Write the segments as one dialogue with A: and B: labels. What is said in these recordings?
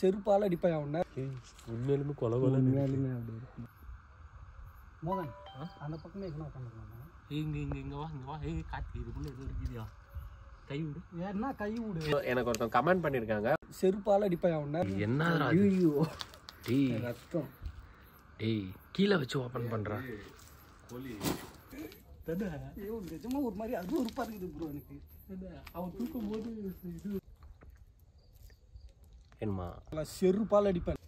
A: செருப்பால் அடிப்பேன் அவனை.
B: உண்மையிலுமே கொலை கொலை
A: உண்மையாலுமே அப்படி இருக்கும். மோகன் அந்த பக்கமே எங்கே உட்காந்துருக்காங்க.
B: இங்கே வா காட்டி இதுக்குள்ளே எதுவும் இருக்குதியா கை விடு.
A: ஏன்னா கை விடு.
B: எனக்கு ஒருத்தன் கமெண்ட் பண்ணியிருக்காங்க,
A: செருப்பால் அடிப்பேன் அவனை.
B: என்ன
A: ஐயோ
B: டேய்
A: ரத்தம்.
B: டேய் கீழே வச்சு ஓப்பன் பண்ணுறான்.
A: ஐயோ நிஜமா ஒரு மாதிரி அது உறுப்பாக இருக்குது ப்ரோ எனக்கு.
B: அவன் தூக்கும் போது இது என்னமா
A: செருப்பால் அடிப்பேன்.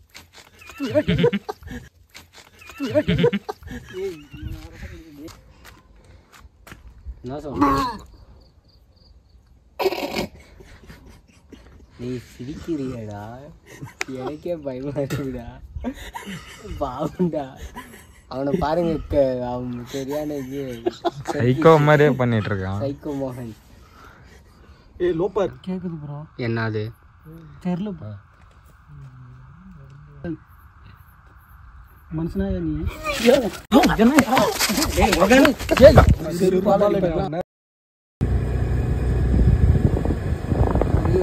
C: என்ன சொல்ற? நீ சிரிக்கிறியடா, எனக்கே பயமா இருக்குடா. பாவண்டா அவனை பாருங்க, அவன் சரியான இது
D: சைக்கோ மாதிரியே பண்ணிட்டு இருக்கான்.
C: சைக்கோ மோகன்.
A: ஏய் லோப்பர் கேக்குது ப்ரோ.
C: என்னது
A: தெரியல ப்ரோ. மனுஷனா நீ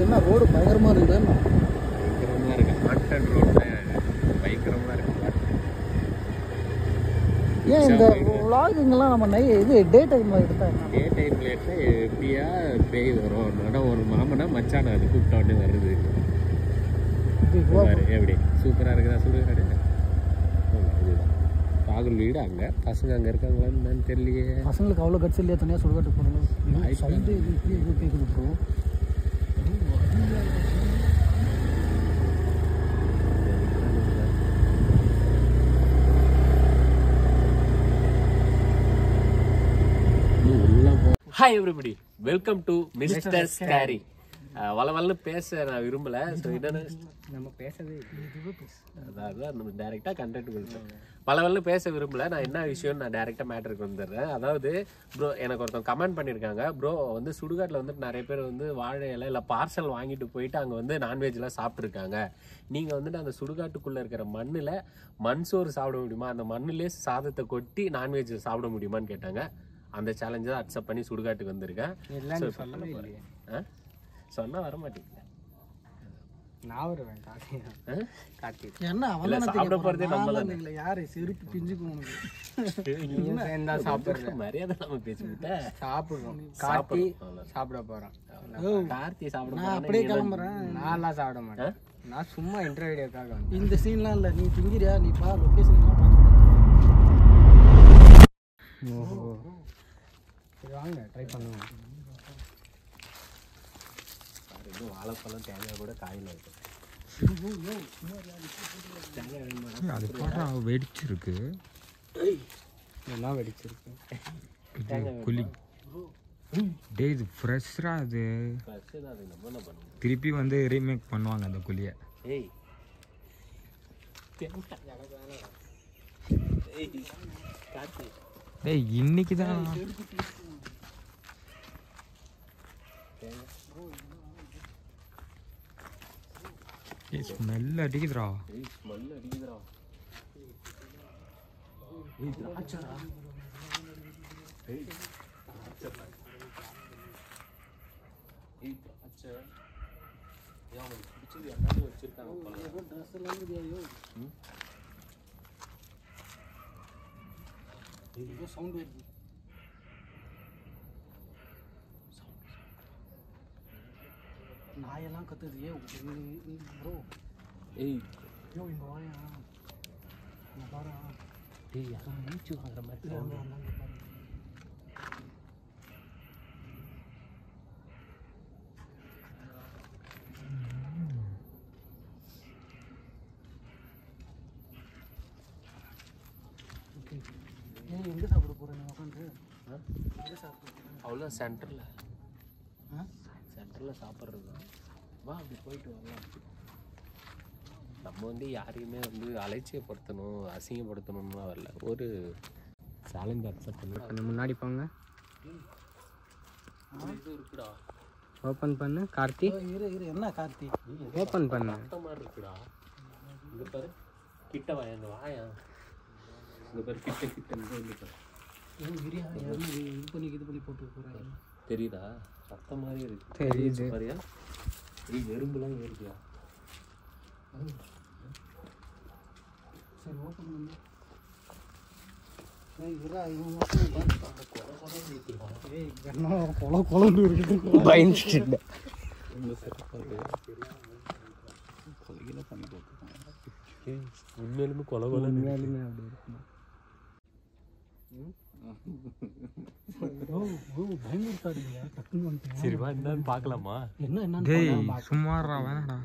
A: என்ன ரோடு பயங்கரமா இருக்குதா?
B: பயங்கரமாக இருக்கு. கான்டென்ட் ரோடு பயங்கரமாக இருக்கு.
A: ஏன் இந்த vloggingலாம் நம்ம இது டே டைம்ல எடுத்தா
B: டே டைமில் எடுத்தால் எப்படியா பேய் வரும். நட ஒரு மாமனா மச்சான அது கூப்பிட்ட உடனே வருது. எப்படி சூப்பராக இருக்குதா? சொல்லுங்க. இதுதான் ராகுல் வீடு. அங்கே பசங்க அங்கே இருக்காங்களான்னு என்னன்னு தெரியலையே.
A: பசங்களுக்கு அவ்வளோ கட்சி இல்லையா? தனியாக சுடுகாட்டு போடணும். சைடு இது இப்படி இது கேட்குது bro.
B: Hi everybody, welcome to mister Scary. வளவலன்னு பேச நான் விரும்பல. ஸோ என்னன்னு
C: நம்ம பேசவே
B: அதான் நம்ம டைரெக்டாக கண்டென்ட் கொடுத்தோம். வளவலன்னு பேச விரும்பல. நான் என்ன விஷயம்னு நான் டைரெக்டாக மேட்டருக்கு வந்துடுறேன். அதாவது ப்ரோ எனக்கு ஒருத்தன் கமெண்ட் பண்ணியிருக்காங்க, ப்ரோ வந்து சுடுகாட்டில் வந்துட்டு நிறைய பேர் வந்து வாழை இலை இல்லை பார்சல் வாங்கிட்டு போயிட்டு அங்கே வந்து நான்வெஜ்லாம் சாப்பிட்ருக்காங்க. நீங்கள் வந்துட்டு அந்த சுடுகாட்டுக்குள்ளே இருக்கிற மண்ணில் மண் சோறு சாப்பிட முடியுமா? அந்த மண்ணிலே சாதத்தை கொட்டி நான்வெஜ் சாப்பிட முடியுமான்னு கேட்டாங்க. அந்த சேலஞ்சை தான் அக்செப்ட் பண்ணி சுடுகாட்டுக்கு வந்திருக்கேன். சொன்னா வர மாட்டேங்குது.
C: நான் வருவேன் கார்த்தி.
A: என்ன
B: சாப்பிட போறதே நம்ம தான்.
A: இல்லை யாரு செருப்பு பிஞ்சுக்கும்
C: சேர்ந்தா சாப்பிடுறேன்.
B: மரியாதை நம்ம பேசிக்கிட்ட
C: சாப்பிடுறோம். கார்த்தி சாப்பிட போறான்.
B: கார்த்தி சாப்பிட
A: நான் அப்படியே கிளம்புறேன்.
C: நான்லாம் சாப்பிட மாட்டேன். நான் சும்மா இன்டர்வியூக்காக வந்தேன்.
A: இந்த சீன்லாம் இல்லை. நீ திங்கிறியா? நீ பா லொக்கேஷன்லாம் பார்த்து.
C: ஓஹோ சரி வாங்க ட்ரை பண்ணுவோம்.
B: வாழைப்பழம் தேங்காய் கூட காயில் இருக்கு.
D: அது பாட்டா வெடிச்சிருக்கு.
C: என்ன வெடிச்சிருக்கு?
D: குழி டே இது ஃப்ரெஷ்ஷா. அது திருப்பி வந்து ரீமேக் பண்ணுவாங்க அந்த குழியை. டேய் இன்னைக்கு தான் ஸ்மெல் அடிக்குதுடா.
A: சவுண்ட் வருது. நாயெல்லாம் கத்துது. ப்ரோ யோ இங்க வாயா. பாரு
B: யாரும் மூச்சு வாங்குற மாதிரி.
A: எங்கே சாப்பிட போகிறேன் உட்காந்து? எங்கே சாப்பிட போகிறேன்?
B: அவ்வளோ சென்டரில் சாப்பிட்றது தான். வா அப்படி போயிட்டு வரலாம். நம்ம வந்து யாரையுமே வந்து அலட்சியப்படுத்தணும் அசிங்கப்படுத்தணும்னா வரல. ஒரு சேலஞ்ச் அக்செப்ட் பண்ணி
C: கொஞ்சம் முன்னாடி போங்க.
B: இது இருக்குடா.
C: ஓப்பன் பண்ணு கார்த்தி.
A: இரு என்ன கார்த்தி?
C: ஓப்பன் பண்ணு.
B: மாதிரி இருக்குடா. இங்கே பாரு கிட்ட வாயா. இந்த வாயா இங்கே பாரு கிட்ட
A: இது பண்ணி போட்டு போகிறாங்க.
B: தெரியுதா? ரத்தம் மாதிரி இருக்கு.
C: தெரியுது.
B: பாரியா? எறும்புலாம் ஏறியா?
A: சரி ஓப்பன் பண்ணு. இருடா, இவன் மட்டும் ஏய் என்ன கொலை இருக்குது.
C: பயந்துட்டு
B: உண்மையிலுமே கொலை
C: உண்மையாலுமே அப்படி இருக்குமா?
A: பயந்துட்டாருங்க டக்குன்னு வந்துட்டேன்.
B: சரிவா என்னன்னு பார்க்கலாமா?
A: என்ன
D: டேய் சும்மாறா வேணாடா.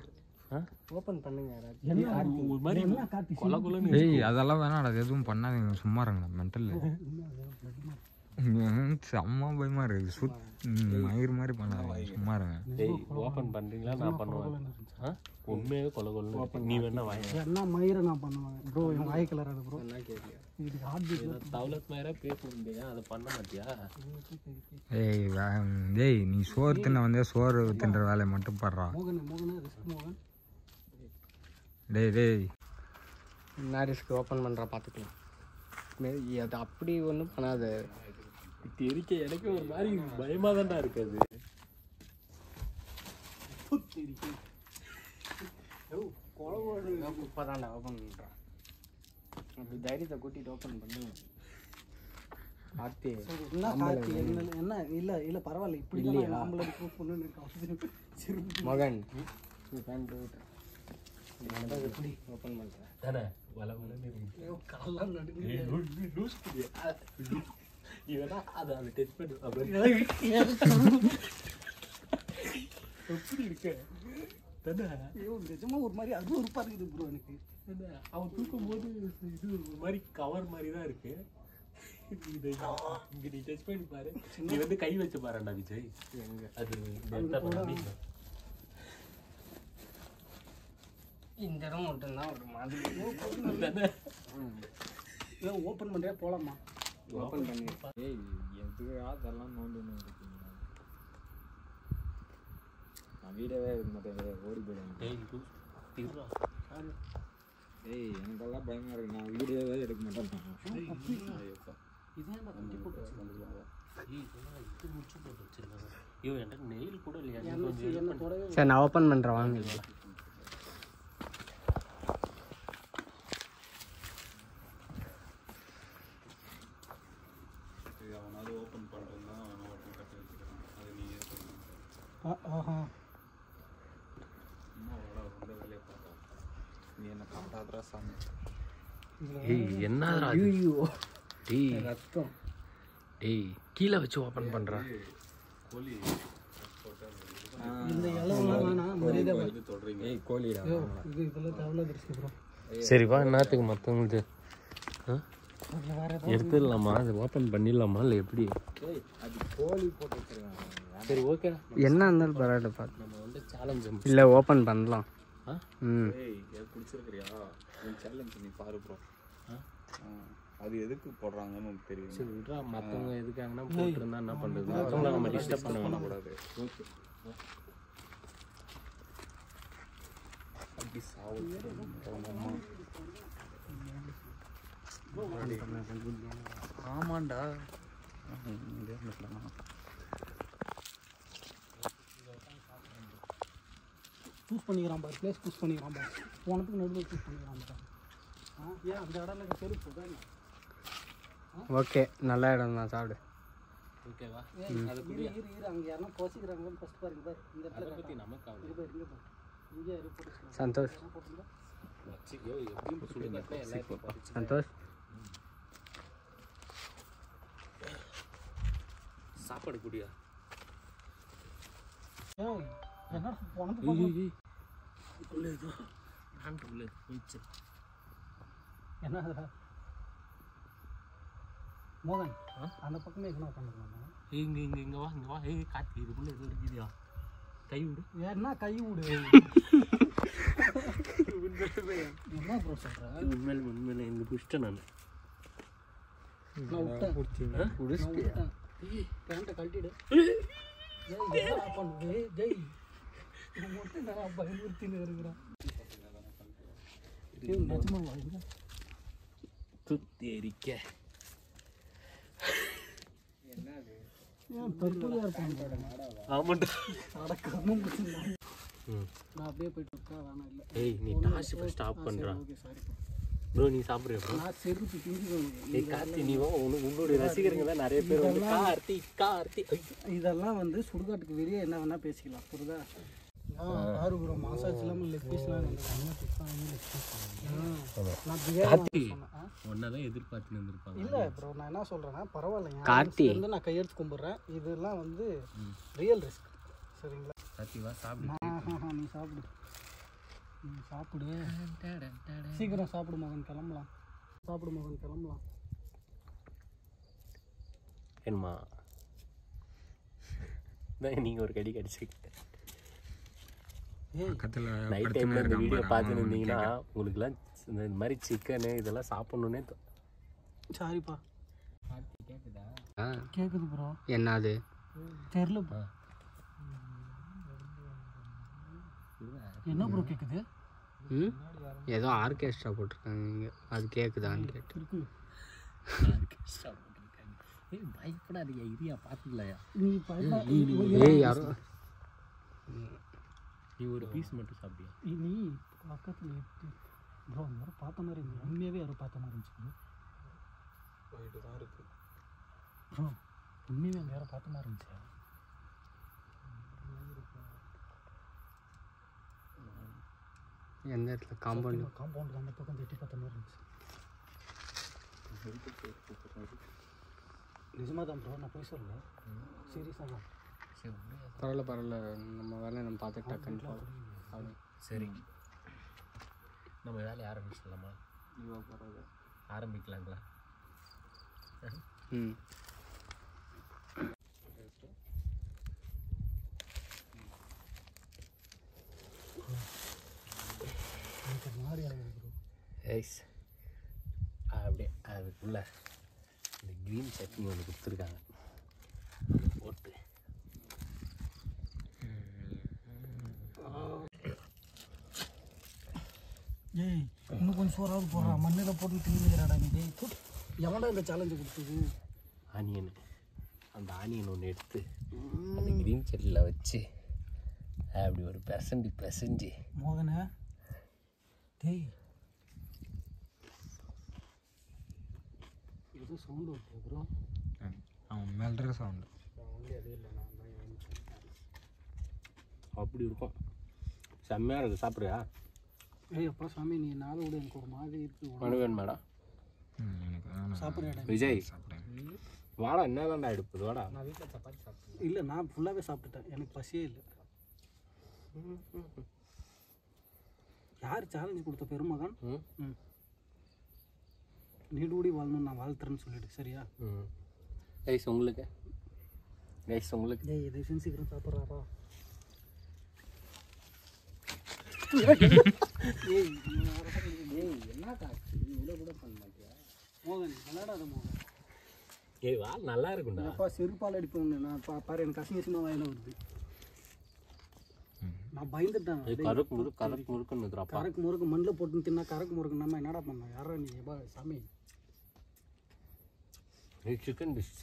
C: ஓப்பன் பண்ணுங்க யாராச்சும்.
A: என்ன
B: ஒரு மாதிரி
A: என்ன காட்டி
B: கொலை கொலைன்னு
D: டேய் அதெல்லாம் வேணாடா, எதுவும் பண்ணாதீங்க, சும்மா இருங்கடா. மென்டல் செம்ம பயமா இருக்கு. மயிர் மாதிரி பண்ணாதீங்க, சும்மா இருங்க.
B: டேய் ஓப்பன் பண்றீங்களா? நான் பண்ணுவேன். உண்மையாவே கொலை கொலை. நீ வேணா வாங்க.
A: என்ன மயிரை நான் பண்ணுவேன் ப்ரோ. என் வாய் கலர் அது ப்ரோ.
C: என்ன கேட்கலையா?
A: இதுக்கு ஹார்ட் பீட்
B: தௌலத் மயிரா பேச முடியா? அதை பண்ண மாட்டியா?
D: டேய் நீ சோறு தின்ன வந்தே சோறு தின்ற வேலையை மட்டும் பாடுறா.
A: மோகனே ரிஸ்க் மோகன்.
D: டேய்
C: என்ன ரிஸ்க் ஓப்பன் பண்ணுறா பார்த்துக்கலாம். அது அப்படி ஒன்றும் பண்ணாது.
B: தெரிக்க எனக்கு ஒரு மாதிரி பயமா தான்டா இருக்காது.
C: இப்போ தான்டா ஓப்பன் பண்ணுறான். அப்படி தைரியத்தை கூட்டிகிட்டு ஓப்பன் பண்ணு. ஆர்த்தி
A: என்ன கார்த்தி என்ன இல்ல பரவாயில்ல. இப்படி இல்லையா நம்மள ப்ரூஃப் பண்ணுன்னு சரி
C: மகன் நீ பேன் போயிட்டு எப்படி ஓப்பன் பண்ணுறேன்
B: தானே வள வளன்னு இருக்கு.
A: கால்லாம் நடுங்க.
B: இவனா அதை டெஸ்ட் பண்ணு. எப்படி இருக்க தானே?
A: ஐயோ நிஜமா ஒரு மாதிரி அது ஒரு இருக்குது ப்ரோ எனக்கு.
B: அவன் தூக்கும் போது இது ஒரு மாதிரி கவர் மாதிரி தான் இருக்கு. இங்க நீ டெஸ்ட் பண்ணி பாரு. நீ வந்து கை வச்சு பாருடா விஜய்.
C: எங்க
B: அது இந்த
C: இடம் மட்டும்தான் ஒரு மாதிரி
A: ஓப்பன் பண்றியா போலாமா?
C: ஓப்பன் பண்ணி
D: ஏய் எதுக்கு அதெல்லாம் நோண்டுன்னு இருக்கீங்க? நான் வீடவே ஓடி போயிடுவேன். ஏய் எனக்கெல்லாம் பயமா இருக்கு, நான் வீடியோவே எடுக்க மாட்டேன்.
B: நெயில் கூட இல்லையா?
C: சரி நான் ஓப்பன் பண்ணுறேன் வாங்க.
B: என்னடா டேய்
C: ரத்தம்
B: டேய் கீழே வச்சு ஓபன் பண்றா.
A: இந்த இளவெல்லாம் வேணாம் மரியாதை.
D: ஏய் கோழிடா.
A: இது இதெல்லாம் தேவையில்லாத ரிஸ்க் ப்ரோ.
B: சரிப்பா என்னத்துக்கு மற்றவங்களுக்கு
A: வேற
B: எடுத்துடலாமா? அது ஓப்பன் பண்ணிடலாமா இல்லை எப்படி?
D: அது கோழி போட்டு வச்சிருக்காங்க.
B: சரி ஓகே,
C: என்ன இருந்தாலும் பரவாயில்ல பார்த்து
B: நம்ம வந்து சேலஞ்ச்
C: இல்லை ஓப்பன் பண்ணலாம். ம்
E: ஏய் எது குடிச்சிருக்கிறியா? சேலஞ்ச் நீ பாரு ப்ரோ. அது எதுக்கு போடுறாங்கன்னு உனக்கு தெரியும்.
B: சரி விட்றா, மற்றவங்க எதுக்காங்கன்னா போட்டுருந்தா என்ன பண்ணுறது? மற்றவங்கள நம்ம டிஸ்டர்ப் பண்ண வேணாம்.
E: கூடாது. ஓகே அப்படி ஆமாண்டா.
A: சூஸ் பண்ணிக்கிறான் பாரு. பிளேஸ் சூஸ் பண்ணிக்கிறான் பாரு. போனதுக்கு நடுவில் சூஸ் பண்ணிக்கிறான் பாரு. ஏன் அந்த இடம் செருப்பு தானே?
C: ஓகே நல்ல இடம் தான், சாப்பிடு.
B: ஓகேவா?
A: இரு அங்கே யாரும் கோசிக்கிறாங்கன்னு ஃபஸ்ட் பாருங்க பாரு. இந்த
B: அதை
A: இடத்துல
B: பற்றி நமக்கு
A: இங்கே பாரு இங்கே பாரு. இங்கே ரிப்போர்ட்
C: சந்தோஷ்
A: போட்டுருந்தா
B: வச்சுக்கோ. எப்படியும் சுடுகாட்டில் எல்லாத்தையும் பறிச்சு
C: சந்தோஷ்
B: சாப்பாடு குடியா?
A: என்ன போனது என்ன மோகன் அந்த பக்கமே எங்கே உட்காந்துருக்காங்க.
B: இங்க வா. காத்தி இதுக்குள்ள எதுவும் இருக்குதியா? கை விடு.
A: என்ன கை விடு. என்ன ப்ரோ சொல்ற?
B: உண்மையில எங்க புஷ்ட நான்
A: விட்டேன். பேண்ட்டை கழட்டிடு. பண்ணுது ஜெய் மட்டும் நான் பயமுறுத்தின்னு இருக்கிறேன். நிஜமா வாங்க
B: சுத்தேரிக்க
A: தற்கொலையா இருப்பாங்க.
B: ஆமாண்டா.
A: அடக்கமும் நான் அப்படியே போயிட்டு இருக்கா வேணாம் இல்லை
B: ஏய் நீ டாஸ் இப்போ ஸ்டாப் பண்ணுறா
A: ஓகே சாரி
B: ப்ரோ நீ சாப்பிட்றியா ப்ரோ
A: நான் செருப்பு பிஞ்சுக்கணும்
B: ஏய் கார்த்தி நீ வா உன்னுடைய ரசிகருங்க தான் நிறைய பேர் வந்து கார்த்தி
A: இதெல்லாம் வந்து சுடுகாட்டுக்கு வெளியே என்ன வேணா பேசிக்கலாம் புரியுதா ஆறு ப்ரோ மசாஜ் இல்லாமல் லெக் பீஸ்லாம் நான் பிரியாணி
B: ஒன்னதான் எதிர்பார்த்துன்னு இருந்திருப்பாங்க
A: இல்லை ப்ரோ நான் என்ன சொல்கிறேன்னா பரவாயில்லைங்க
C: கார்த்தி.
A: வந்து நான் கையெடுத்து கும்பிட்றேன் இதெல்லாம் வந்து ரியல் ரிஸ்க் சரிங்களா
B: கார்த்தி வா சாப்பிடு
A: நீ சாப்பிடு நீ சாப்பிடு சீக்கிரம் சாப்பிடு மகன் கிளம்பலாம் சாப்பிடு மகன் கிளம்பலாம்
B: என்னம்மா நீங்கள் ஒரு கடி கடிச்சுக்கிட்டேன்
E: பக்கத்தில்
B: நைட் டைமில் இந்த வீடியோ பார்த்துன்னு இருந்தீங்கன்னா உங்களுக்குலாம் இந்த மாதிரி சிக்கனு இதெல்லாம் சாப்பிட்ணுன்னே
A: சாரிப்பா
C: ஆ
A: கேட்குது ப்ரோ
C: என்னது
A: தெரிலப்பா என்ன ப்ரோ கேட்குது
C: ம் ஏதோ ஆர்கெஸ்ட்ரா போட்டிருக்காங்க இங்கே அது கேட்குதான்னு கேட்டு
A: இருக்கு
B: ஏய் பயப்படாதீங்க இரியா பார்த்துக்கலையா
A: நீ
C: ஏய் யாரோ
B: நீ ஒரு பீஸ் மட்டும் சாப்பிட்டியா
A: நீ பக்கத்தில் ப்ரோ அந்த மாதிரி பார்த்த மாதிரி இருந்துச்சு உண்மையாகவே யாரும் பார்த்த மாதிரி இருந்துச்சு
E: போயிட்டு தான் இருக்கு
A: ப்ரோ உண்மையாகவே அங்கே யாரும் பார்த்த மாதிரி இருந்துச்சு
C: எந்த இடத்துல காம்பவுண்ட்
A: காம்பவுண்ட் அந்த பக்கம் எட்டி பார்த்த மாதிரி இருந்துச்சு நிஜமாக தான் ப்ரோ நான் போய் சொல்லல சீரியஸாக தான்
C: பரவாயில்ல நம்ம வேலை நம்ம பார்த்து டக்குன்னு போகலாம்
B: சரி நம்ம வேலையை ஆரம்பிச்சிடலாமா ஆரம்பிக்கலாங்களா
C: ம்
A: எனக்கு ஒரு மாதிரி ஆகுது ப்ரோ
B: ஐஸ் அப்படியே அதுக்குள்ள இந்த க்ரீன் சட்னி ஒன்று கொடுத்துருக்காங்க அதை போட்டு
A: ஏய் இன்னும் கொஞ்சம் சோறாவது போடுறான் மண்ணில் போட்டு தின்னுக்கிறாடா நீ டேய் தூ. எவன்டா இந்த சேலஞ்சு கொடுத்தது
B: ஆனியன் அந்த ஆனியன் ஒன்று எடுத்து அந்த க்ரீன் சட்னியில் வச்சு அப்படி ஒரு பிசைஞ்சு
A: மோகனே டேய் ஏதோ சவுண்டு வருது ப்ரோ
E: அவன் மெல்ற சவுண்டு
B: அப்படி இருக்கும் செம்மையாக இருக்குது சாப்பிட்றியா
A: ஏய் அப்பா சாமி நீ நாளை விட எனக்கு ஒரு மாதிரி இருக்கு
B: மனுவன் மேடம்
E: எனக்கு
A: சாப்பிட்றேடா
B: விஜய்
E: சாப்பிட்டேன்
B: வாடா என்ன தான்டா எடுப்பது வாடா
C: நான் வீட்டில் சப்பாத்தி சாப்பிட்டேன்
A: இல்லை நான் ஃபுல்லாகவே சாப்பிட்டுட்டேன் எனக்கு பசியே இல்லை யார் சேலஞ்சு கொடுத்த பெருமகன்
B: ம்
A: ம் நீடூடி வாழணும்னு நான் வாழ்த்துறேன்னு சொல்லிடு சரியா
B: ம் கைஸ் உங்களுக்கு
A: டேய் இதை சீக்கிரம் சாப்பிட்றாரா ஏய்
C: என்ன காட்சி இவ்வளோ கூட பண்ண மாட்டியா
A: மோகன் விளையாடாத மோகன்
B: ஏய் வா நல்லா இருக்கும்டா
A: அப்பா செருப்பால் அடிப்பேன் நான் பாரு எனக்கு அசிங்கமாக வாயில வருது நான் பயந்துட்டேன்
B: கருக்கு முறுக்குன்னு இருக்கிறாப்பா
A: கரக்கு முறுக்கு மண்ணில் போட்டு தின்னா கரக்கு முறுக்கு நம்ம என்னடா பண்ணோம் யாரா நீ எப்பா சாமி
B: சிக்கன் டிஷ்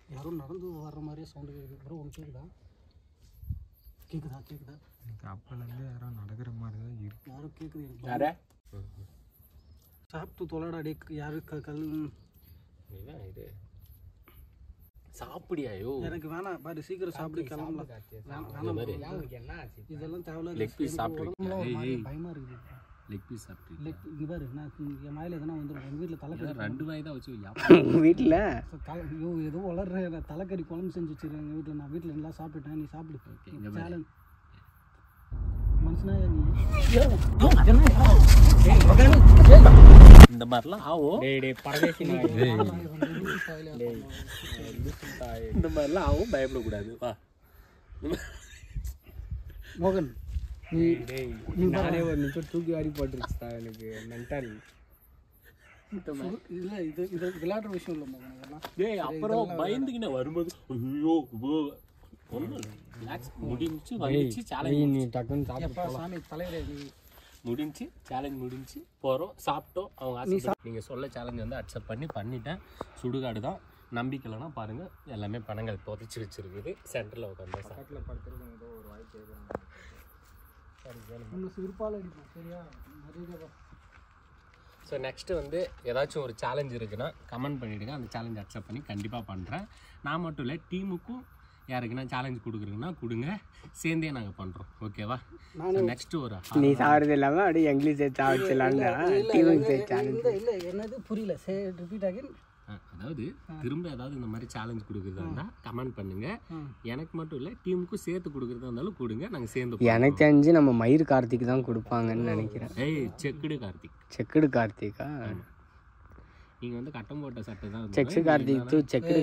A: யாரும் நடந்து வர்ற மாதிரியே சவுண்டு கேட்குது ப்ரோ ஒன்று கேட்குதா கேட்குதா
E: எனக்கு அப்போலேருந்து யாரோ நடக்கிற மாதிரி தான் இருக்கு
A: யாரும் கேட்குது எனக்கு
B: யாரே
A: சாப்பிட்டு தொலைடா டே யாரு கல்
B: இதுதான் இது சாப்பிடியாயோ
A: எனக்கு வேணாம் பாரு சீக்கிரம் சாப்பிட்டு கிளம்பலாம்
B: இந்த மாதிரி
C: என்ன ஆச்சு
A: இதெல்லாம் தேவையில்ல
B: லெக் பீஸ் சாப்பிட்ருக்கீங்க
A: பயமாக இருக்குது
B: லெக் பீஸ் சாப்பிட்ருக்கீங்க
A: லெக் இங்கே பாரு நான் என் வாயில் எதனா வந்துடும் எங்கள் வீட்டில் தலைக்கறி
B: ரெண்டு வாய் தான் வச்சு
C: வீட்டில்
A: ஐயோ ஏதோ வளர்ற தலைக்கறி குழம்பு செஞ்சு வச்சிருக்கேன் எங்கள் வீட்டில் நான் வீட்டில் நல்லா சாப்பிட்டுட்டேன் நீ சாப்பிடு சேலஞ்ச் மனுஷனா
B: இந்த மாதிரிலாம் ஆகும்
C: பரதேசி
B: இந்த மாதிரிலாம் ஆகும் பயப்படக்கூடாது வா
A: மோகன்
C: நானே ஒரு நிமிஷம் தூக்கி வாரி போட்டுருச்சு எனக்கு மென்டல்
A: இல்லை இது இது விளையாடுற விஷயம் இல்லை மோகன் இதெல்லாம்
B: டேய் அப்புறம் பயந்துக்கினே வரும்போது ஐயோ ஒன்றும் ரிலாக்ஸ் முடிஞ்சு வந்துச்சு சேலஞ்ச்
C: நீ டக்குன்னு சாப்பிட்டு
A: எப்பா சாமி தலைவரே நீ
B: முடிஞ்சு சேலஞ்ச் முடிஞ்சு போகிறோம் சாப்பிட்டோம் அவங்க நீங்கள் சொல்ல சேலஞ்ச் வந்து அக்செப்ட் பண்ணிட்டேன் சுடுகாடு தான் நம்பிக்கைலன்னா பாருங்கள் எல்லாமே பணங்கள் புதைச்சி வச்சுருக்குது சென்டரில் உட்காந்து
C: பக்கத்தில் படுத்துருக்கோம் ஏதோ ஒரு வாய்ப்பு
A: இன்னும் சிறுப்பால் அடிப்போம் சரியா நிறைய.
B: ஸோ நெக்ஸ்ட்டு வந்து ஏதாச்சும் ஒரு சேலஞ்ச் இருக்குன்னா கமெண்ட் பண்ணிவிடுங்க, அந்த சேலஞ்ச் அக்செப்ட் பண்ணி கண்டிப்பாக பண்ணுறேன். நான் மட்டும் இல்லை, டீமுக்கும் யாருக்குன்னா சேலஞ்ச் கொடுக்குறீங்கன்னா கொடுங்க, சேர்ந்தே நாங்கள் பண்ணுறோம். ஓகேவா? நெக்ஸ்ட்டு ஒரு
C: நீ சாப்பிட்றது இல்லாமல் அப்படியே எங்களுக்கு சேர்த்து சாப்பிடலாம்னா டீமுக்கு சேர்த்து சேலஞ்ச்.
A: இல்லை என்னது புரியல, ரிப்பீட் ஆகின்.
B: அதாவது திரும்ப ஏதாவது இந்த மாதிரி சேலஞ்ச் கொடுக்குறதா இருந்தால் கமெண்ட் பண்ணுங்க. எனக்கு மட்டும் இல்லை, டீமுக்கும் சேர்த்து கொடுக்குறதா இருந்தாலும் கொடுங்க, நாங்கள் சேர்ந்து.
C: எனக்கு தெரிஞ்சு நம்ம மயிர் கார்த்திக் தான் கொடுப்பாங்கன்னு நினைக்கிறேன்.
B: ஏய் செக்குடு கார்த்திக்.
C: செக்குடு கார்த்திகா?
B: நீங்கள் வந்து கட்டம் போட்ட சட்டை தான்.
C: செக்குடு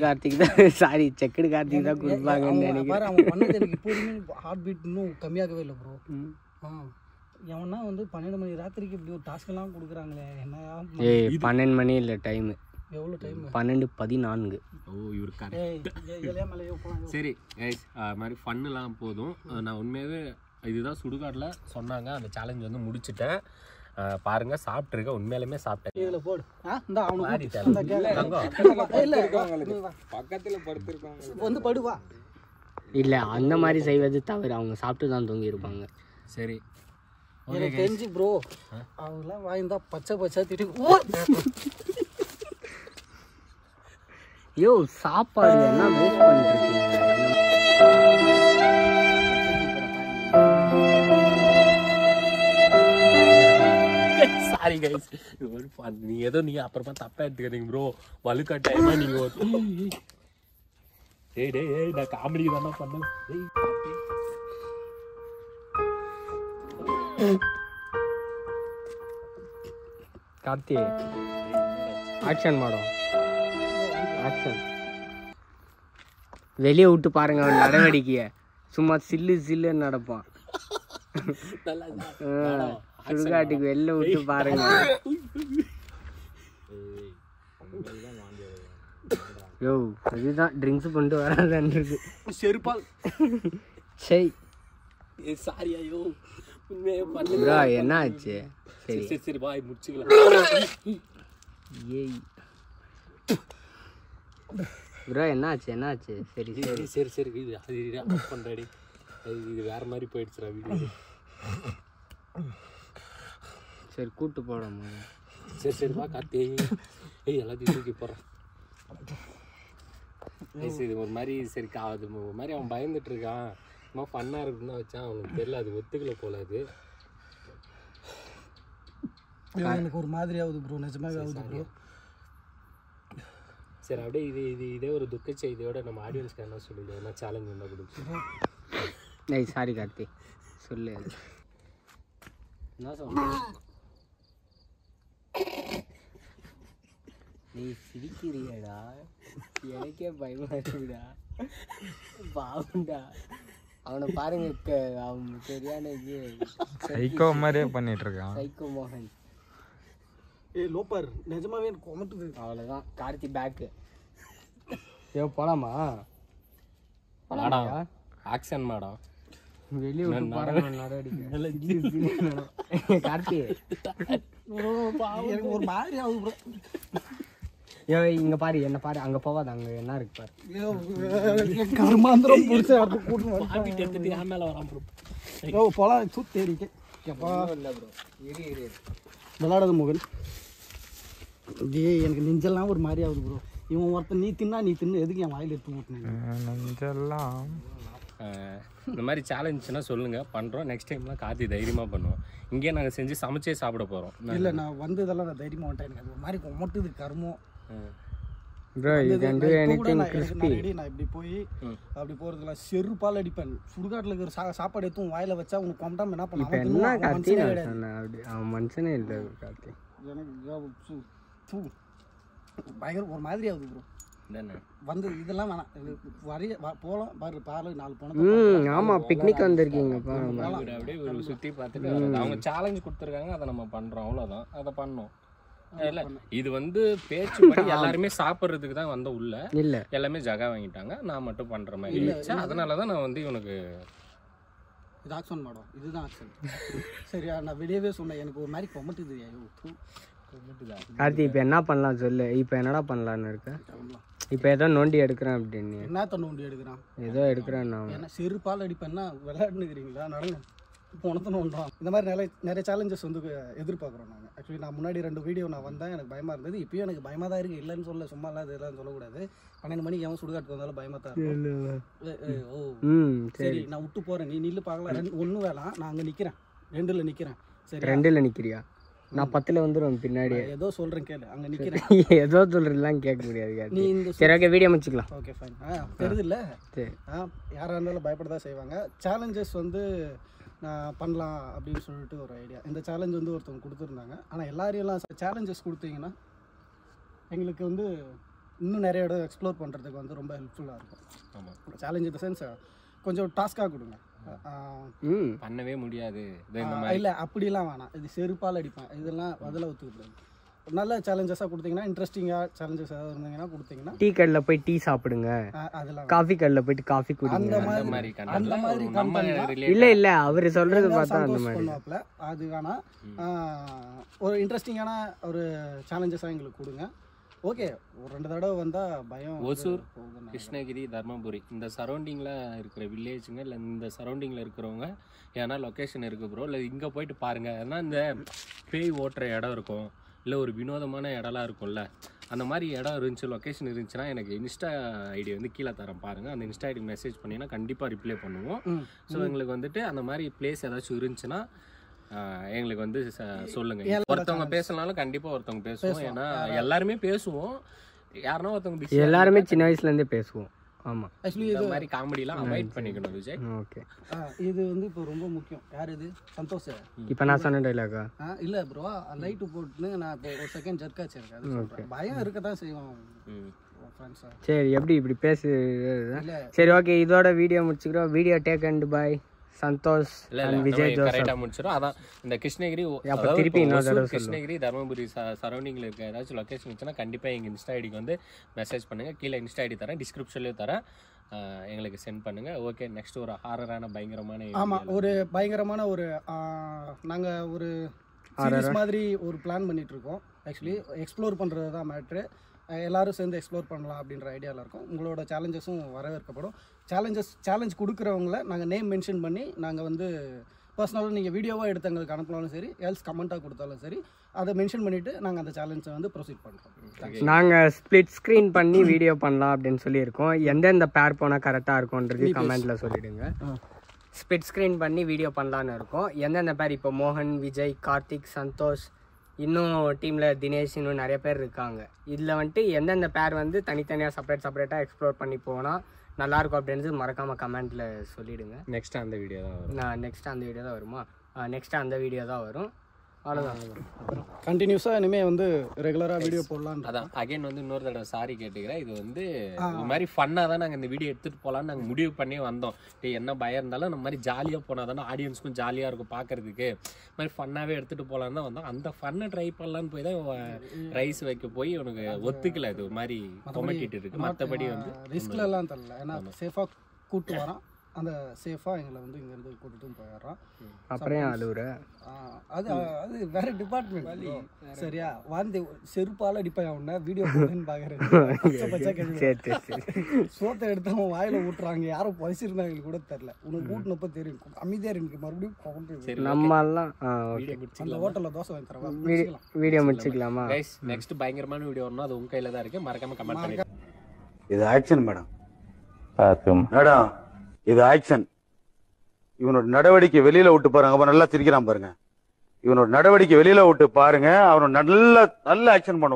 C: கார்த்திக் தான் சாரி செக்குடு கார்த்திக் தான் கொடுப்பாங்கன்னு நினைக்கிறேன்.
A: அவன் பண்ணது எனக்கு இப்போதுமே ஹார்ட் பீட் இன்னும் கம்மியாகவே இல்லை ப்ரோ. எவனா வந்து 12 மணி ராத்திரிக்கு இப்படி ஒரு டாஸ்க்கெல்லாம் கொடுக்குறாங்களே என்ன?
C: 12 மணி இல்லை டைமு,
A: எவ்வளோ டைம்?
C: 12:14.
B: ஓ இவரு சரி கைஸ், அது மாதிரி ஃபன்னுலாம் போதும். நான் உண்மையாகவே இதுதான் சுடுகாட்டில் சொன்னாங்க, அந்த சேலஞ்ச் வந்து முடிச்சுட்டேன். பாருங்க, சாப்பிட்ருக்கேன், உண்மையிலுமே சாப்பிட்டேன்.
A: இதில் போடு.
E: பக்கத்துல படுத்திருக்காங்க
A: வந்து படுவா.
C: இல்லை அந்த மாதிரி செய்வது தவிர அவங்க சாப்பிட்டு தான் தூங்கி இருப்பாங்க.
B: சரி
A: எனக்கு தெரிஞ்சு ப்ரோ அவங்களாம் வாய்ந்தா பச்சை திட்டு.
C: யோ சாப்பாடு என்ன வேஸ்ட் பண்ணிருக்கீங்க?
B: சாரி கைஸ், நீ ஏதோ நீங்க அப்புறமா தப்பா எடுத்துக்கிறீங்க ப்ரோ. வலுக்கட்டாயமா நீங்க டேய் நான் காமெடி தானே பண்ணேன்.
C: கார்த்தி ஆக்ஷன் மாடும், ஆக்ஷன். வெளியே விட்டு பாருங்க அவன் நடவடிக்கைய, சும்மா சில்லுன்னு நடப்பான். சுடுகாட்டுக்கு வெளில விட்டு பாருங்க. யோ அதுதான் ட்ரிங்க்ஸ் பண்ணிட்டு வராதுன்றது
A: செருப்பால்.
C: சரி
B: சாரி ஐயோ, உண்மையே பண்ணு
C: ப்ரோ. என்ன ஆச்சு? சரி
B: சரி சரி பாய், முடிச்சுக்கலாம்.
C: ஏய் ப்ரோ என்ன ஆச்சு? சரி சரி
B: சரி சரி இது அது பண்ணுறாடி, இது வேற மாதிரி போயிடுச்சுடா வீடியோ.
C: சரி கூட்டு போடாம.
B: சரி சரிப்பா கார்த்தி, எல்லாத்தையும் தூக்கி போடுறேன். இது ஒரு மாதிரி சரி அது ஒரு மாதிரி அவன் பயந்துட்டு இருக்கான். சும்மா ஃபன்னாக இருக்குன்னு தான் வச்சான், அவனுக்கு தெரியல, அது ஒத்துக்கல போல. அது
A: எனக்கு ஒரு மாதிரி ஆகுது ப்ரோ, நிஜமாவே ஆகுது ப்ரோ.
B: சரி அப்படியே இதே ஒரு துக்க செய்தியோட நம்ம ஆடியன்ஸ்க்கு என்ன சொல்லிடுவோம், என்ன சேலஞ்ச் என்ன கொடுத்து.
C: ஏய் சாரி கார்த்தி சொல்லு. என்ன சொல்ற? நீ சிரிக்கிறியடா, எனக்கே பயமா இருக்குடா. பாவண்டா அவனை பாருங்க, அவன் சரியான இது
D: சைக்கோ மாதிரியே பண்ணிட்டு இருக்கான்.
C: சைக்கோ மோகன்.
A: ஏய் லோப்பர், நிஜமாவே எனக்கு கொமட்டுது.
C: அவ்வளோதான் கார்த்தி பேக்கு. போலாமா?
B: மேடம் ஆக்ஷன் மேடம்,
C: வெளியே விட்டு பாருங்க நடவடிக்கை. கார்த்தி
A: எனக்கு ஒரு மாதிரி ஆகுது ப்ரோ.
C: ஏ இங்க பாரு, என்ன பாரு, அங்க போவாத, அங்க என்ன இருக்கு பாரு.
A: கர்மாந்திரம் பிடிச்ச அடுத்து கூட்டு
B: எடுத்துட்டு என் மேலே வரான் ப்ரோ.
A: ப்ரோ போலாம் தேடிக்கே கேப்பா.
C: இல்லை ப்ரோ, இரு
A: விளாடாத மோகன். எனக்கு நெஞ்செல்லாம் ஒரு மாதிரி ஆகுது ப்ரோ. இவன் ஒருத்தன் நீ தின்னு எதுக்கு என் வாயில் எடுத்து ஊட்டினேன்
E: நெஞ்செல்லாம்.
B: இந்த மாதிரி சேலஞ்சுன்னா சொல்லுங்கள், பண்ணுறோம். நெக்ஸ்ட் டைம்லாம் கார்த்தி தைரியமாக பண்ணுவோம். இங்கேயே நாங்கள் செஞ்சு சமைச்சே சாப்பிட போகிறோம்.
A: இல்லை நான் வந்ததெல்லாம் நான் தைரியமாக வந்துட்டேன். எனக்கு அது ஒரு மாதிரி கொமட்டுது கர்மம்
C: bro. You can to anything crispy.
A: நான் இப்படி போய் அப்படி போகிறதுலாம் செருப்பால் அடிப்பேன். சுடுகாட்டில் இருக்கிற சாப்பாடு எடுத்து வாயில வச்சா உனக்கு கொண்டாம என்ன பண்ண?
C: என்ன கார்த்தி நான் சொன்னேன், அப்படி அவன் மனுஷனே இல்லை கார்த்தி.
A: எனக்கு பயங்கர ஒரு மாதிரி ஆகுது ப்ரோ. வந்து இதெல்லாம் வேணாம், வரைய போகலாம் பாரு, பாரு 4 போனோம்.
C: ஆமாம் பிக்னிக் வந்திருக்கீங்க.
B: அப்படியே ஒரு சுற்றி பார்த்துட்டு அவங்க சேலஞ்ச் கொடுத்துருக்காங்க, அதை நம்ம பண்ணுறோம், அவ்வளோதான். அதை பண்ணோம். இல்லை இது வந்து பேச்சுப்படி எல்லாருமே சாப்பிட்றதுக்கு தான் வந்த உள்ள
C: இல்லை
B: எல்லாமே ஜகா வாங்கிட்டாங்க. நான் மட்டும் பண்ணுற மாதிரி இருந்துச்சு. அதனால தான் நான் வந்து இவனுக்கு
A: இது ஆக்ஷன் மேடம், இதுதான் ஆக்ஷன். சரியா? நான் வெளியவே சொன்னேன், எனக்கு ஒரு மாதிரி கொமட்டுது.
C: கார்த்தி இப்போ என்ன பண்ணலாம் சொல்லு. இப்போ என்னடா பண்ணலான்னு இருக்க? இப்போ ஏதோ நோண்டி எடுக்கிறேன் அப்படின்னு.
A: என்ன நோண்டி எடுக்கிறான்?
C: ஏதோ எடுக்கிறேன் நான்.
A: என்ன செருப்பால் அடிப்பேன்னா விளையாடுனுக்கிறீங்களா? நடங்க உணர்த்தணுன்றான். இந்த மாதிரி நிறைய சேலஞ்சஸ் வந்து எதிர்பார்க்குறோம் நாங்கள். ஆக்சுவலி நான் முன்னாடி 2 வீடியோ நான் வந்தேன், எனக்கு பயமாக இருந்தது. இப்போயும் எனக்கு பயமாக தான் இருக்குது, இல்லைன்னு சொல்ல, சும்மா இல்லை இதெல்லாம் சொல்லக்கூடாது. 12 மணிக்கு எவன் சுடுகாட்டுக்கு வந்தாலும் பயமாக தான் இருக்கும். ஓ சரி, நான் விட்டு போகிறேன், நீ நில்லு பார்க்கலாம். 1 வேணாம், நான் அங்கே நிற்கிறேன், 2ல் நிற்கிறேன். சரி
C: 2ல் நிற்கிறியா? நான் 10ல் வந்துடுவேன் பின்னாடி.
A: ஏதோ சொல்கிறேன் கேளு, அங்கே நிற்கிறேன்.
C: ஏதோ சொல்கிறதுலாம் கேட்க முடியாது.
A: நீ இந்த
C: சரி ஓகே, வீடியோ முடிச்சுக்கலாம்.
A: Okay fine. தெரியுது இல்லை?
C: சரி.
A: யாராக இருந்தாலும் பயப்பட தான் செய்வாங்க. சேலஞ்சஸ் வந்து நான் பண்ணலாம் அப்படின்னு சொல்லிட்டு ஒரு ஐடியா. இந்த சேலஞ்ச் வந்து ஒருத்தவங்க கொடுத்துருந்தாங்க. ஆனால் எல்லாரையும் சேலஞ்சஸ் கொடுத்தீங்கன்னா எங்களுக்கு வந்து இன்னும் நிறைய இடம் எக்ஸ்ப்ளோர் பண்ணுறதுக்கு வந்து ரொம்ப ஹெல்ப்ஃபுல்லாக இருக்கும். ஆமாம், சேலஞ்ச் இந்த சென்ஸ் கொஞ்சம் டாஸ்க்காக கொடுங்க.
B: பண்ணவே முடியாது
A: இல்லை அப்படிலாம் வேணாம், இது செருப்பால் அடிப்பேன் இதெல்லாம் அதெல்லாம் ஒத்துக்கிட்டு. நல்ல சேலஞ்சஸாக கொடுத்தீங்கன்னா, இன்ட்ரெஸ்டிங்காக சேலஞ்சஸ் ஏதாவது இருந்தீங்கன்னா கொடுத்தீங்கன்னா,
C: டீ கடையில் போய் டீ சாப்பிடுங்க,
A: அதெல்லாம்
C: காஃபி கடையில் போயிட்டு காஃபி குடிங்க,
A: அந்த மாதிரி
C: இல்லை இல்லை அவர் சொல்கிறது பார்த்தா அந்த மாதிரி
A: பண்ணுவாப்புல. அது வேணாம், ஒரு இன்ட்ரெஸ்டிங்கான ஒரு சேலஞ்சஸாக எங்களுக்கு கொடுங்க. ஓகே, ஒரு 2 தடவை வந்தால் பயம்.
B: ஒசூர், கிருஷ்ணகிரி, தர்மபுரி இந்த சரௌண்டிங்கில் இருக்கிற வில்லேஜுங்க, இல்லை இந்த சரௌண்டிங்கில் இருக்கிறவங்க ஏன்னா லொக்கேஷன் இருக்குது ப்ரோ, இல்லை இங்கே போயிட்டு பாருங்கள். ஏன்னா இந்த பேய் ஓட்டுற இடம் இருக்கும், இல்லை ஒரு வினோதமான இடம்லாம் இருக்கும்ல, அந்த மாதிரி இடம் இருந்துச்சு, லொக்கேஷன் இருந்துச்சுன்னா எனக்கு இன்ஸ்டா ஐடி வந்து கீழே தரேன் பாருங்கள். அந்த இன்ஸ்டா ஐடி மெசேஜ் பண்ணிங்கன்னா கண்டிப்பாக ரிப்ளை பண்ணுவோம். ஸோ எங்களுக்கு வந்துட்டு அந்த மாதிரி பிளேஸ் ஏதாச்சும் இருந்துச்சுன்னா எங்களுக்கு வந்து சொல்லுங்க. ஒருத்தவங்க பேசலனாலும் கண்டிப்பாக ஒருத்தவங்க பேசுவோம். ஏன்னா எல்லாருமே பேசுவோம், யாருன்னா ஒருத்தவங்க
C: எல்லாருமே சின்ன வயசுலேருந்தே பேசுவோம். ஆமாம்,
A: ஆக்சுவலி
B: இந்த மாதிரி காமெடிலாம் அவாய்ட் பண்ணிக்கணும் விஜய்.
C: ஓகே,
A: இது வந்து இப்போ ரொம்ப முக்கியம். யார் இது? சந்தோஷ்.
C: இப்போ நான் சொன்ன டைலாகா?
A: இல்லை ப்ரோ, லைட்டு போட்டுன்னு நான் இப்போ ஒரு செகண்ட் ஜர்க்காச்சு இருக்கு, அது சொல்கிறேன். பயம் இருக்க தான் செய்வோம் ஃப்ரெண்ட்ஸா.
C: சரி, எப்படி இப்படி பேசு. சரி ஓகே, இதோட வீடியோ முடிச்சுக்கிறோம். Video take and by Santhosh and Vijay Joseph.
B: கரெக்டாக முடிச்சிடும். அதான் இந்த கிருஷ்ணகிரி,
C: திருப்பி
B: கிருஷ்ணகிரி தர்மபுரி சரௌண்டிங்கில் இருக்க ஏதாச்சும் லொக்கேஷன் இருந்துச்சுன்னா கண்டிப்பாக எங்கள் இன்ஸ்டா ஐடிக்கு வந்து மெசேஜ் பண்ணுங்கள். கீழே இன்ஸ்டா ஐடி தரேன், டிஸ்கிரிப்ஷன்லேயும் தரேன், எங்களுக்கு சென்ட் பண்ணுங்கள். ஓகே, நெக்ஸ்ட் ஒரு ஹாரரான பயங்கரமான,
A: ஆமாம் ஒரு பயங்கரமான ஒரு நாங்கள் ஒரு சீரிஸ் மாதிரி ஒரு பிளான் பண்ணிகிட்ருக்கோம். ஆக்சுவலி எக்ஸ்ப்ளோர் பண்ணுறது தான் மேட்ரு. எல்லோரும் சேர்ந்து எக்ஸ்ப்ளோர் பண்ணலாம் அப்படின்ற ஐடியாவில் இருக்கும். உங்களோட சேலஞ்சஸும் வரவேற்கப்படும். சேலஞ்ச் கொடுக்குறவங்கள நாங்கள் நேம் மென்ஷன் பண்ணி நாங்கள் வந்து பர்சனலாக நீங்கள் வீடியோவாக எடுத்து எங்களுக்கு அனுப்பினாலும் சரி, எல்ஸ் கமெண்ட்டாக கொடுத்தாலும் சரி, அதை மென்ஷன் பண்ணிவிட்டு நாங்கள் அந்த சேலஞ்சை வந்து ப்ரொசீட் பண்ணுறோம்.
C: நாங்கள் ஸ்ப்ளிட் ஸ்க்ரீன் பண்ணி வீடியோ பண்ணலாம் அப்படின்னு சொல்லியிருக்கோம். எந்தெந்த பேர் போனால் கரெக்டாக இருக்கும்ன்றது கமெண்ட்டில் சொல்லிவிடுங்க. ஸ்ப்ளிட் ஸ்க்ரீன் பண்ணி வீடியோ பண்ணலான்னு இருக்கோம். எந்தெந்த பேர் இப்போ மோகன், விஜய், கார்த்திக், சந்தோஷ், இன்னும் டீமில் தினேஷ், இன்னும் நிறைய பேர் இருக்காங்க. இதில் வந்துட்டு எந்தெந்த பேர் வந்து தனித்தனியாக செப்பரேட்டாக எக்ஸ்ப்ளோர் பண்ணி போனால் நல்லாயிருக்கும் அப்படின்றது மறக்காமல் கமெண்ட்டில் சொல்லிவிடுங்க.
B: நெக்ஸ்ட் அந்த வீடியோ தான் வரும்.
C: நெக்ஸ்ட் அந்த வீடியோ தான் வருமா? நெக்ஸ்ட்டு அந்த வீடியோ தான் வரும். அவ்வளோதான்.
A: கண்டினியூஸாக இனிமேல் வந்து ரெகுலராக வீடியோ போடலாம்.
B: அதான் அகைன் வந்து இன்னொரு தடவை சாரி கேட்டுக்கிறேன். இது வந்து இந்த மாதிரி ஃபன்னாக தான் நாங்கள் இந்த வீடியோ எடுத்துகிட்டு போகலான்னு நாங்கள் முடிவு பண்ணி வந்தோம். என்ன பயம் இருந்தாலும் நம்ம மாதிரி ஜாலியாக போனால் தானே ஆடியன்ஸுக்கும் ஜாலியாக இருக்கும் பார்க்குறதுக்கு. இது மாதிரி ஃபன்னாகவே எடுத்துகிட்டு போகலான்னு தான் வந்தோம். அந்த ஃபன்னை ட்ரை பண்ணலான்னு போய் தான் ரைஸ் வைக்க போய் உனக்கு ஒத்துக்கல. இது ஒரு மாதிரி கொமெட்டிட்டு இருக்குது. மற்றபடி வந்து
A: ரிஸ்க்லாம் தரல, ஏன்னா சேஃபாக கூப்பிட்டு வரோம். அந்த சேஃபாக எங்களை வந்து இங்கேருந்து கூட்டிட்டும் போயிடுறோம்.
C: அப்புறம் அழுவுற
A: அது அது வேற டிபார்ட்மெண்ட். சரியா, வந்து செருப்பால் அடிப்பேன் அவனை வீடியோ போடுன்னு பார்க்குறேன். சோத்தை எடுத்து அவன் வாயில் ஊட்டுறாங்க. யாரும் பசிருந்தாங்க கூட தெரில. உனக்கு கூட்டினப்போ தெரியும். அமைதியாக இருக்கு. மறுபடியும்
C: நம்மலாம்
A: அந்த ஹோட்டலில் தோசை வாங்கி தரவா.
C: வீடியோ முடிச்சுக்கலாமா?
B: நெக்ஸ்ட் பயங்கரமான வீடியோ வரணும், அது உங்கள் கையில் தான் இருக்குது. மறக்காமல் கமெண்ட் பண்ணிடுங்க.
F: இது ஆக்ஷன் மேடம். மேடம் இது ஆக்ஷன். இவனோட நடவடிக்கை வெளியில விட்டு பாருங்க. அப்ப நல்லா சிரிக்கிறான் பாருங்க. இவனோட நடவடிக்கை வெளியில விட்டு பாருங்க. அவனோட நல்ல ஆக்ஷன் பண்ணுவான்.